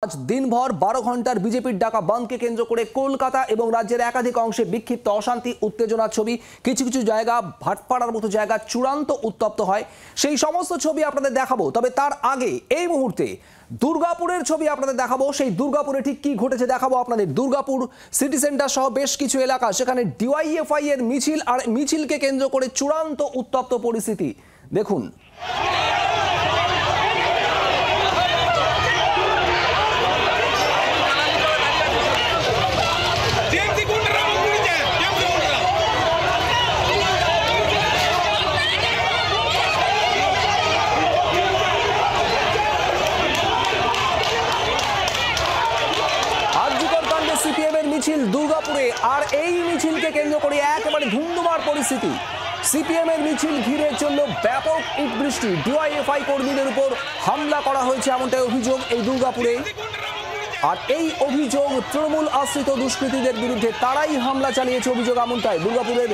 আজ দিনভর 12 ঘন্টার বিজেপির ডাকা বন্ধকে কেন্দ্র করে কলকাতা এবং রাজ্যের একাধিক অংশে বিক্ষিপ্ত অশান্তি উত্তেজনার ছবি। কিছু কিছু জায়গা ভাটপাড়ার মতো জায়গা চূড়ান্ত উত্তপ্ত হয়। সেই সমস্ত ছবি আপনাদের দেখাবো, তবে তার আগে এই মুহূর্তে দুর্গাপুরের ছবি আপনাদের দেখাবো। সেই দুর্গাপুরে ঠিক কি ঘটেছে দেখাবো আপনাদের। দুর্গাপুর সিটি সেন্টার সহ বেশ কিছু এলাকা, সেখানে ডিওয়াইএফআই এর মিছিল আর মিছিলকে কেন্দ্র করে চূড়ান্ত উত্তপ্ত পরিস্থিতি দেখুন। মিছিল দুর্গাপুরে, আর এই মিছিলকে কেন্দ্র করে একেবারে ধুন্ধুমার পরিস্থিতি। সিপিএম এর মিছিল ঘিরে চলল ব্যাপক ইট বৃষ্টি। ডিওয়াইএফআই কর্মীদের উপর হামলা করা হয়েছে এমনটাই অভিযোগ এই দুর্গাপুরে। আর এই অভিযোগ তৃণমূল আশ্রিত দুষ্কৃতীদের বিরুদ্ধে, তারাই হামলা চালিয়েছে অভিযোগ এমনটাই। দুর্গাপুরের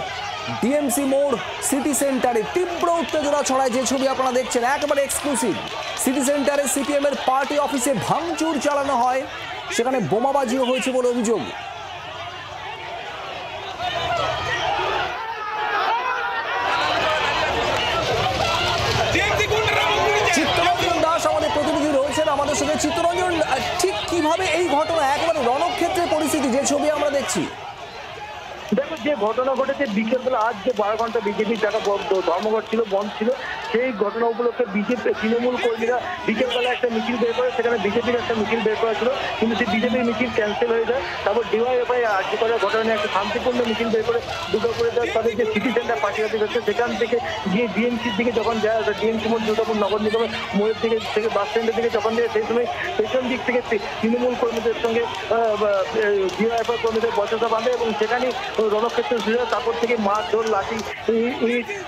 ডিএমসি মোড় সিটি সেন্টারে তীব্র উত্তেজনা ছড়ায়। যে ছবি আপনারা দেখছেন একেবারে এক্সক্লুসিভ। সিটি সেন্টারে সিপিএম এর পার্টি অফিসে ভাঙচুর চালানো হয়, সেখানে বোমাবাজিও হয়েছে বলে অভিযোগ। চিত্তরঞ্জন দাস আমাদের প্রতিনিধি রয়েছেন আমাদের সঙ্গে। চিত্তরঞ্জন, ঠিক কিভাবে এই ঘটনা, একেবারে রণক্ষেত্রের পরিস্থিতি যে ছবি আমরা দেখছি? দেখো, যে ঘটনা ঘটেছে বিকেলবেলা, আজ যে 12 ঘন্টা বিজেপির টাকা ধর্মঘট ছিল, বন্ধ ছিল, সেই ঘটনা উপলক্ষে বিজেপি তৃণমূল কর্মীরা বিকেলবেলা একটা মিছিল বের করে, সেখানে বিজেপির একটা মিছিল বের করা ছিল, কিন্তু সেই বিজেপির মিছিল ক্যান্সেল হয়ে যায়। তারপর ডিওয়াইএফআই আর্জি করার ঘটনা নিয়ে একটা শান্তিপূর্ণ মিছিল বের করে দুর্গাপুরে যায়। তাদের যে সিটি সেন্টার পার্টি অফিস আছে সেখান থেকে গিয়ে ডিএমসির দিকে যখন যায়, ডিএমসি মোড় দুর্গাপুর নগর নিগমের মোড়ের থেকে বাস স্ট্যান্ডের দিকে যখন যায়, সেই সময় পেছন দিক থেকে তৃণমূল কর্মীদের সঙ্গে ডিওয়াইএফআই কর্মীদের বচসা বাঁধে এবং সেখানেই রণক্ষেত্র ছিল। তারপর থেকে মারধর, লাঠি,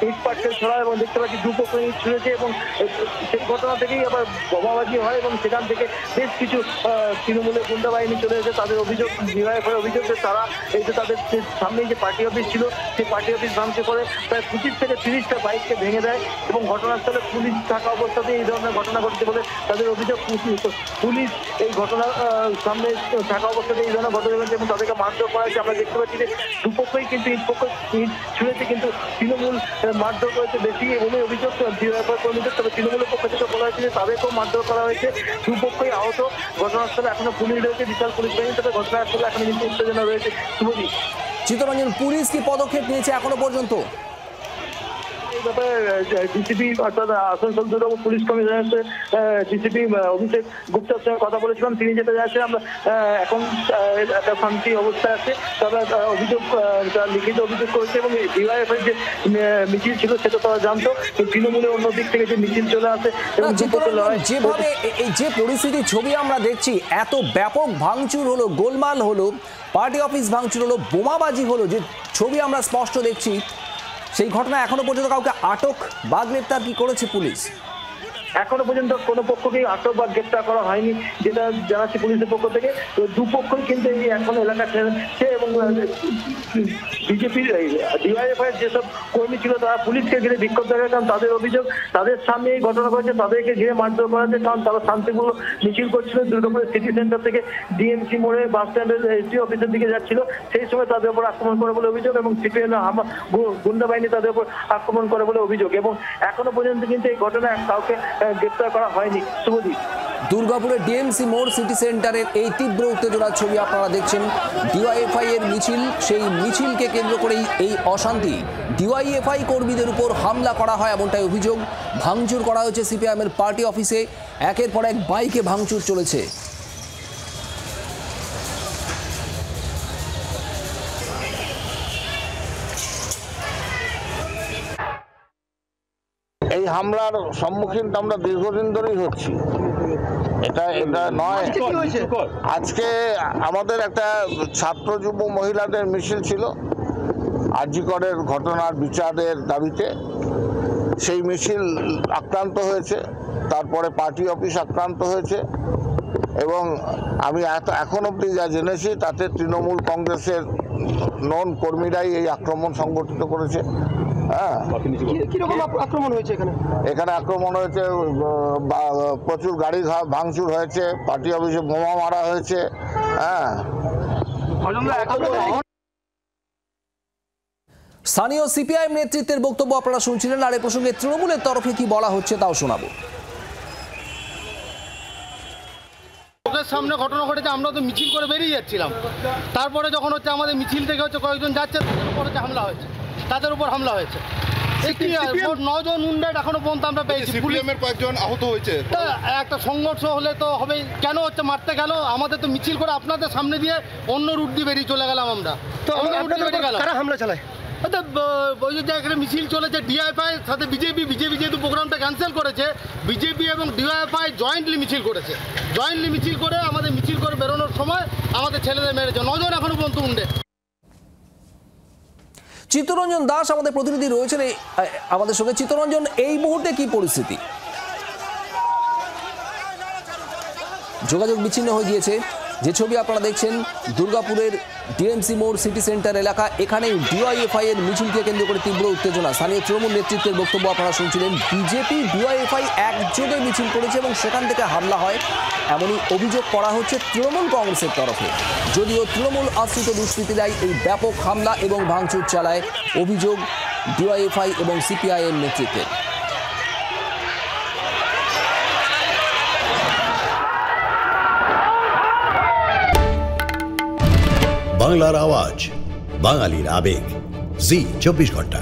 ইট পাটকেল ছড়া এবং দেখতে পাচ্ছি দুপক্ষ ইট ছুঁড়েছে এবং সেই ঘটনা থেকেই আবার বোমাবাজি হয় এবং সেখান থেকে বেশ কিছু তৃণমূলের গুন্ডা বাহিনী চলে এসে তাদের অভিযোগ, ডিওয়াইএফআই অভিযোগ যে তারা এই যে তাদের সামনেই যে পার্টি অফিস ছিল সেই পার্টি অফিস ভাঙচুর করে প্রায় 25 থেকে 30টা বাইককে ভেঙে দেয় এবং ঘটনাস্থলে পুলিশ থাকা অবস্থাতে এই ধরনের ঘটনা ঘটছে বলে তাদের অভিযোগ। পুলিশ এই ঘটনার সামনে থাকা অবস্থাতে এই ধরনের ঘটনা ঘটছে এবং তাদেরকে মারধর করা হয়েছে। আমরা দেখতে পাচ্ছি যে দুপক্ষই কিন্তু ইট ছুঁড়েছে, কিন্তু তৃণমূল মারধর করেছে বেশি বলে অভিযোগ ডিওয়াইএফআই কর্মীদের। তবে তৃণমূলের পক্ষ থেকে বলা হয়েছে যে তাদেরকেও মারধর করা হয়েছে। দুপক্ষই আহত। ঘটনাস্থলে এখনো পুলিশ রয়েছে, বিশাল পুলিশ বাহিনী, তবে ঘটনাস্থলে এখনো কিন্তু উত্তেজনা রয়েছে। শুভজিৎ। চিত্তরঞ্জন, পুলিশ কি পদক্ষেপ নিয়েছে এখনো পর্যন্ত? ডিসিপি অর্থাৎ Asansol Durgapur police commissioner DCP Abhishek গুপ্তার সঙ্গে কথা বলেছিলাম। তিনি যেটা যাচ্ছেন, আমরা এখন একটা শান্তি অবস্থায় আছে। তারা অভিযোগ, লিখিত অভিযোগ করেছে এবং ডিওয়াইএফআই যে মিছিল ছিল সেটা তারা জানতো। তৃণমূলের অন্য দিক থেকে যে মিছিল চলে আসে এবং যেভাবে এই যে পরিস্থিতির ছবি আমরা দেখছি, এত ব্যাপক ভাঙচুর হলো, গোলমাল হলো, পার্টি অফিস ভাঙচুর হলো, বোমাবাজি হলো, যে ছবি আমরা স্পষ্ট দেখছি, সেই ঘটনা এখনো পর্যন্ত কাউকে আটক বা গ্রেপ্তার কি করেছে পুলিশ? এখনো পর্যন্ত কোনো পক্ষকেই আটক বা গ্রেপ্তার করা হয়নি, যেটা জানাচ্ছি পুলিশের পক্ষ থেকে। দুপক্ষই কিন্তু এই এখন এলাকা ছেড়েছে এবং বিজেপির ডিওয়াইএফআই যেসব কর্মী ছিল তারা পুলিশকে ঘিরে বিক্ষোভ দেখায়, কারণ তাদের অভিযোগ তাদের সামনে এই ঘটনা ঘটেছে, তাদেরকে ঘিরে মারধর করা হয়েছে, কারণ তারা শান্তিপূর্ণ মিছিল করছিল দুর্গাপুরের সিটি সেন্টার থেকে ডিএমসি মোড়ে বাস স্ট্যান্ডের এসডি অফিসের দিকে যাচ্ছিল। সেই সময় তাদের উপর আক্রমণ করে বলে অভিযোগ এবং সিপিএম গুন্ডা বাহিনী তাদের উপর আক্রমণ করে বলে অভিযোগ এবং এখনো পর্যন্ত কিন্তু এই ঘটনা কাউকে গ্রেপ্তার করা হয়নি। শুভদীপ। দুর্গাপুরের ডিএমসি মোড় সিটি সেন্টারের এই তীব্র উত্তেজনার ছবি আপনারা দেখছেন। ডিওয়াইএফআই এর মিছিল, সেই মিছিলকে কেন্দ্র করেই এই অশান্তি। ডিওয়াইএফআই কর্মীদের উপর হামলা করা হয় এমনটাই অভিযোগ। ভাঙচুর করা হয়েছে সিপিএম এর পার্টি অফিসে, একের পর এক বাইকে ভাঙচুর চলেছে। এই হামলার সম্মুখীন আমরা দীর্ঘদিন ধরেই হচ্ছি। এটা নয়, আজকে আমাদের একটা ছাত্র যুব মহিলাদের মিছিল ছিল আরজি করের ঘটনার বিচারের দাবিতে। সেই মিছিল আক্রান্ত হয়েছে, তারপরে পার্টি অফিস আক্রান্ত হয়েছে এবং আমি এখন অবধি যা জেনেছি তাতে তৃণমূল কংগ্রেসের নন কর্মীরাই এই আক্রমণ সংগঠিত করেছে। হ্যাঁ, কিরকম আক্রমণ হয়েছে এখানে? এখানে আক্রমণ হয়েছে, প্রচুর গাড়ি ভাঙচুর হয়েছে, পার্টি অফিসে বোমা মারা হয়েছে। হ্যাঁ, স্থানীয় সিপিআইএম নেতৃত্বের বক্তব্য আপনারা শুনছিলেন। আর এ প্রসঙ্গে তৃণমূলের তরফে কি বলা হচ্ছে তাও শোনাবো। লোকের সামনে ঘটনা ঘটেছে, আমরা তো মিছিল করে বেরিয়ে যাচ্ছিলাম। তারপরে যখন হচ্ছে আমাদের মিছিল থেকে হচ্ছে কয়েকজন যাচ্ছে, তাদের উপর হচ্ছে হামলা হয়েছে, তাদের উপর হামলা হয়েছে। 9 জন উন্ডেড এখনো পর্যন্ত আমরা পেয়েছি। সিপিএমের কয়েকজন আহত হয়েছে। একটা সংঘর্ষ হলে তো হবেই, কেন হচ্ছে মারতে গেল? আমাদের তো মিছিল করে আপনাদের সামনে দিয়ে অন্য রুট দিয়ে বেরিয়ে চলে গেলাম আমরা। তো কারা হামলা চালায়? ওই যে এখানে মিছিল চলেছে ডিওয়াইএফআই সাথে বিজেপি যেহেতু প্রোগ্রামটা ক্যান্সেল করেছে, বিজেপি এবং ডিওয়াইএফআই জয়েন্টলি মিছিল করেছে। জয়েন্টলি মিছিল করে আমাদের মিছিল করে বেরোনোর সময় আমাদের ছেলেদের মেরেছে। 9 জন এখনো পর্যন্ত উন্ডে। চিত্তরঞ্জন দাস আমাদের প্রতিনিধি রয়েছেন আমাদের সঙ্গে। চিত্তরঞ্জন, এই মুহূর্তে কি পরিস্থিতি? যোগাযোগ বিচ্ছিন্ন হয়ে গিয়েছে। যে ছবি আপনারা দেখছেন দুর্গাপুরের ডিএমসি মোড় সিটি সেন্টার এলাকা, এখানে ডিওয়াইএফআই এর মিছিলকে কেন্দ্র করে তীব্র উত্তেজনা। স্থানীয় তৃণমূল নেতৃত্বের বক্তব্য আপনারা শুনছিলেন। বিজেপি ডিওয়াইএফআই একযোগে মিছিল করেছে এবং সেখান থেকে হামলা হয়, এমনই অভিযোগ করা হচ্ছে তৃণমূল কংগ্রেসের তরফে। যদিও তৃণমূল আশ্রিত দুষ্কৃতীরাই এই ব্যাপক হামলা এবং ভাঙচুর চালায়, অভিযোগ ডিওয়াইএফআই এবং সিপিআইএম নেতৃত্বের। বাংলার আওয়াজ, বাঙালির আবেগ, জি 24 ঘন্টা।